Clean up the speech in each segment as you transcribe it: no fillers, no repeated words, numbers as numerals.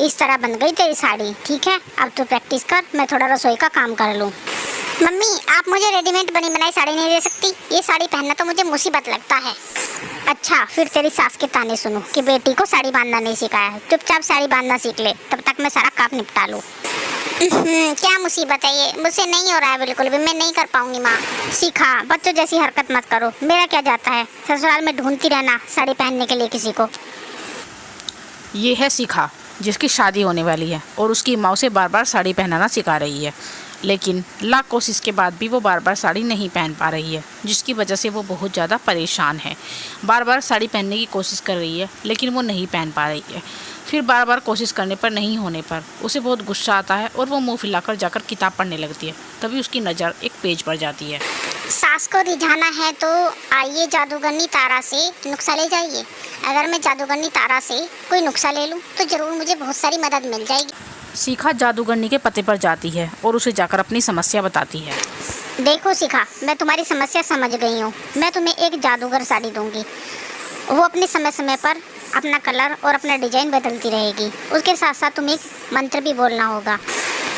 इस तरह बन गई तेरी साड़ी। ठीक है, अब तू प्रैक्टिस कर, मैं थोड़ा रसोई का काम कर लूँ। मम्मी, आप मुझे रेडीमेड बनी बनाई साड़ी नहीं दे सकती? ये साड़ी पहनना तो मुझे मुसीबत लगता है। अच्छा, फिर तेरी सास के ताने सुनूं कि बेटी को साड़ी बांधना नहीं सिखाया है। चुपचाप साड़ी बांधना सीख ले, तब तक मैं सारा काम निपटा लूँ। क्या मुसीबत है ये? मुझसे नहीं हो रहा है बिल्कुल भी, मैं नहीं कर पाऊंगी माँ। सीखा, बच्चों जैसी हरकत मत करो। मेरा क्या जाता है, ससुराल में ढूंढती रहना साड़ी पहनने के लिए किसी को। ये है शिखा, जिसकी शादी होने वाली है और उसकी माँ उसे बार बार साड़ी पहनाना सिखा रही है, लेकिन लाख कोशिश के बाद भी वो बार बार साड़ी नहीं पहन पा रही है, जिसकी वजह से वो बहुत ज़्यादा परेशान है। बार बार साड़ी पहनने की कोशिश कर रही है, लेकिन वो नहीं पहन पा रही है। फिर बार बार कोशिश करने पर नहीं होने पर उसे बहुत गुस्सा आता है और वो मुंह फैलाकर जाकर किताब पढ़ने लगती है। तभी उसकी नज़र एक पेज पर जाती है। सास को रिझाना है तो आइए जादूगरनी तारा से नुस्खा ले जाइए। अगर मैं जादूगरनी तारा से कोई नुस्खा ले लूँ तो ज़रूर मुझे बहुत सारी मदद मिल जाएगी। शिखा जादूगरनी के पते पर जाती है और उसे जाकर अपनी समस्या बताती है। देखो शिखा, मैं तुम्हारी समस्या समझ गई हूँ। मैं तुम्हें एक जादूगर साड़ी दूंगी। वो अपने समय समय पर अपना कलर और अपना डिजाइन बदलती रहेगी। उसके साथ साथ तुम्हें एक मंत्र भी बोलना होगा,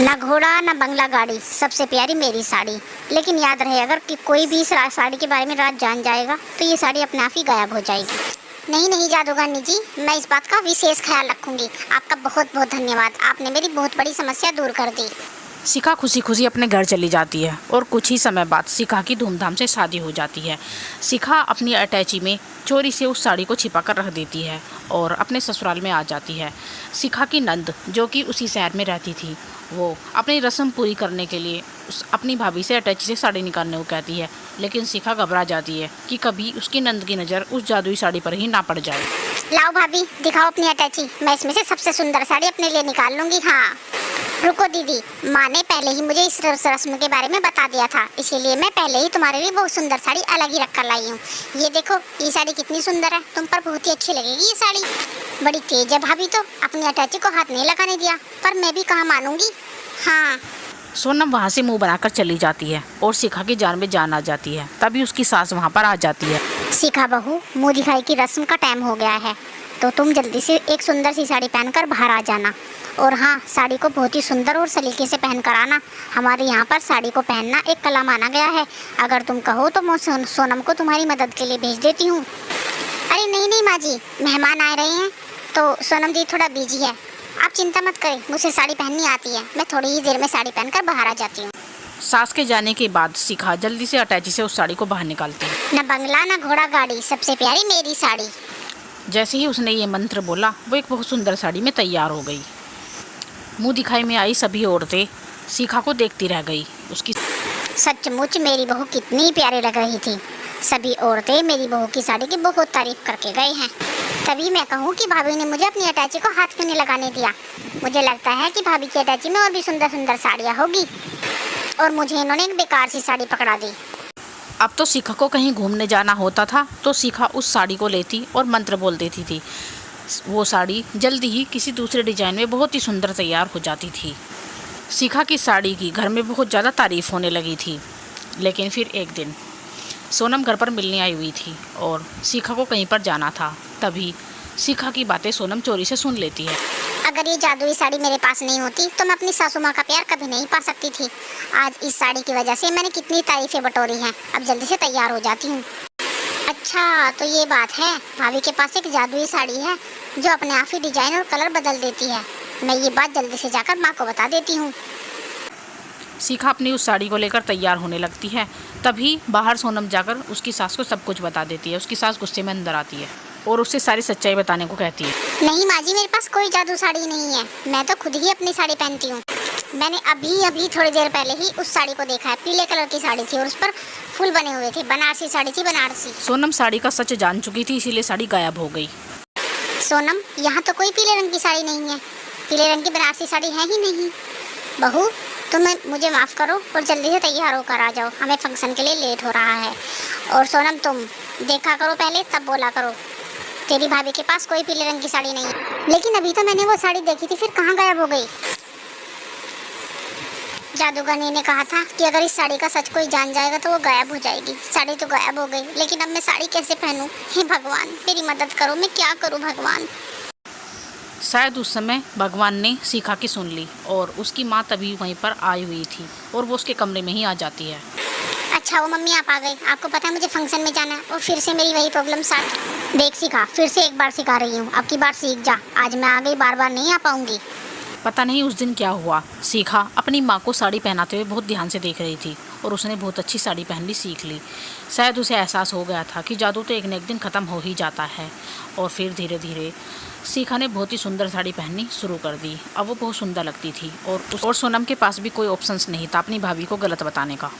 ना घोड़ा ना बंगला गाड़ी, सबसे प्यारी मेरी साड़ी। लेकिन याद रहे, अगर कि कोई भी इस साड़ी के बारे में रात जान जाएगा तो ये साड़ी अपने आप ही गायब हो जाएगी। नहीं नहीं जादूगरनी जी, मैं इस बात का विशेष ख्याल रखूंगी। आपका बहुत बहुत धन्यवाद, आपने मेरी बहुत बड़ी समस्या दूर कर दी। शिखा खुशी खुशी अपने घर चली जाती है और कुछ ही समय बाद शिखा की धूमधाम से शादी हो जाती है। शिखा अपनी अटैची में चोरी से उस साड़ी को छिपा कर रख देती है और अपने ससुराल में आ जाती है। शिखा की नंद, जो कि उसी शहर में रहती थी, वो अपनी रस्म पूरी करने के लिए अपनी भाभी से अटैची से साड़ी निकालने को कहती है, लेकिन शिखा घबरा जाती है कि कभी उसकी नंद की नज़र उस जादुई साड़ी पर ही ना पड़ जाए। लाओ भाभी, दिखाओ अपनी अटैची, मैं इसमें से सबसे सुंदर साड़ी अपने लिए निकाल लूंगी। हाँ रुको दीदी, माँ ने पहले ही मुझे इस रस्म के बारे में बता दिया था, इसीलिए मैं पहले ही तुम्हारे लिए बहुत सुंदर साड़ी अलग ही रख कर लाई हूँ। ये देखो, ये साड़ी कितनी सुंदर है, तुम पर बहुत ही अच्छी लगेगी ये साड़ी। बड़ी तेज है भाभी, तो अपनी अटैची को हाथ नहीं लगाने दिया, पर मैं भी कहाँ मानूंगी। हाँ। सोनम वहाँ से मुंह बनाकर चली जाती है और शिखा की जान में जान आ जाती है। तभी उसकी सास वहाँ पर आ जाती है। शिखा बहू, मुँह दिखाई की रस्म का टाइम हो गया है, तो तुम जल्दी से एक सुंदर सी साड़ी पहनकर बाहर आ जाना। और हाँ, साड़ी को बहुत ही सुंदर और सलीके से पहन कर आना। हमारे यहाँ पर साड़ी को पहनना एक कला माना गया है। अगर तुम कहो तो मैं सोनम को तुम्हारी मदद के लिए भेज देती हूँ। अरे नहीं नहीं माँ जी, मेहमान आ रहे हैं तो सोनम जी थोड़ा बिजी है, आप चिंता मत करें, मुझे साड़ी पहननी आती है, मैं थोड़ी ही देर में साड़ी पहनकर बाहर आ जाती हूँ। सास के जाने के बाद शिखा जल्दी से अटैची से उस साड़ी को बाहर निकालती है। न बंगला न घोड़ा गाड़ी, सबसे प्यारी मेरी साड़ी। जैसे ही उसने ये मंत्र बोला, वो एक बहुत सुंदर साड़ी में तैयार हो गई। मुंह दिखाई में आई सभी औरतें शिखा को देखती रह गई। उसकी सचमुच मेरी बहू कितनी प्यारी लग रही थी। सभी औरतें मेरी बहू की साड़ी की बहुत तारीफ करके गए हैं। तभी मैं कहूँ कि भाभी ने मुझे अपनी अटैची को हाथ क्यों नहीं लगाने दिया। मुझे लगता है कि भाभी की अटैची में और भी सुंदर सुंदर साड़ियाँ होगी, और मुझे इन्होंने एक बेकार सी साड़ी पकड़ा दी। अब तो शिखा को कहीं घूमने जाना होता था तो शिखा उस साड़ी को लेती और मंत्र बोल देती थी। वो साड़ी जल्दी ही किसी दूसरे डिजाइन में बहुत ही सुंदर तैयार हो जाती थी। शिखा की साड़ी की घर में बहुत ज़्यादा तारीफ होने लगी थी। लेकिन फिर एक दिन सोनम घर पर मिलने आई हुई थी और शिखा को कहीं पर जाना था। तभी शिखा की बातें सोनम चोरी से सुन लेती है। अगर ये जादुई साड़ी मेरे पास नहीं होती तो मैं अपनी सासू माँ का प्यार कभी नहीं पा सकती थी। आज इस साड़ी की वजह से मैंने कितनी तारीफें बटोरी हैं। अब जल्दी से तैयार हो जाती हूँ। अच्छा तो ये बात है, भाभी के पास एक जादुई साड़ी है जो अपने आप ही डिजाइन और कलर बदल देती है। मैं ये बात जल्दी से जाकर माँ को बता देती हूँ। शिखा अपनी उस साड़ी को लेकर तैयार होने लगती है। तभी बाहर सोनम जाकर उसकी सास को सब कुछ बता देती है। उसकी सास गुस्से में अंदर आती है और उससे सारी सच्चाई बताने को कहती है। नहीं माँ जी, मेरे पास कोई जादू साड़ी नहीं है, मैं तो खुद ही अपनी साड़ी पहनती हूँ। मैंने अभी थोड़ी देर पहले ही उस साड़ी को देखा है। पीले कलर की साड़ी थी और उस पर फूल बने हुए थे। बनारसी साड़ी थी, बनारसी। सोनम साड़ी का सच जान चुकी थी, इसीलिए साड़ी गायब हो गई। सोनम, यहाँ तो कोई पीले रंग की साड़ी नहीं है। पीले रंग की बनारसी साड़ी है ही नहीं। बहू, तुम मुझे माफ़ करो और जल्दी से तैयार होकर आ जाओ, हमें फंक्शन के लिए लेट हो रहा है। और सोनम, तुम देखा करो पहले, तब बोला करो। तेरी भाभी के पास कोई पीले रंग की साड़ी नहीं है। लेकिन अभी तो मैंने वो साड़ी देखी थी, फिर कहाँ गायब हो गई? जादूगरनी ने कहा था कि अगर इस साड़ी का सच कोई जान जाएगा तो वो गायब हो जाएगी। साड़ी तो गायब हो गई, लेकिन अब मैं साड़ी कैसे पहनूं? हे भगवान, मेरी मदद करो, मैं क्या करूं भगवान? शायद उस समय भगवान ने शिखा की सुन ली और उसकी माँ तभी वहीं पर आई हुई थी और वो उसके कमरे में ही आ जाती है। अच्छा, वो मम्मी आप आ गए। आपको पता है मुझे फंक्शन में जाना है और फिर से मेरी वही प्रॉब्लम स्टार्ट। देख शिखा, फिर से एक बार सिखा रही हूँ, अब की बार सीख जा। आज मैं आ गई, बार बार नहीं आ पाऊंगी। पता नहीं उस दिन क्या हुआ, शिखा अपनी माँ को साड़ी पहनाते हुए बहुत ध्यान से देख रही थी और उसने बहुत अच्छी साड़ी पहननी सीख ली। शायद उसे एहसास हो गया था कि जादू तो एक न एक दिन ख़त्म हो ही जाता है। और फिर धीरे धीरे शिखा ने बहुत ही सुंदर साड़ी पहननी शुरू कर दी। अब वो बहुत सुंदर लगती थी और सोनम के पास भी कोई ऑप्शंस नहीं था अपनी भाभी को गलत बताने का।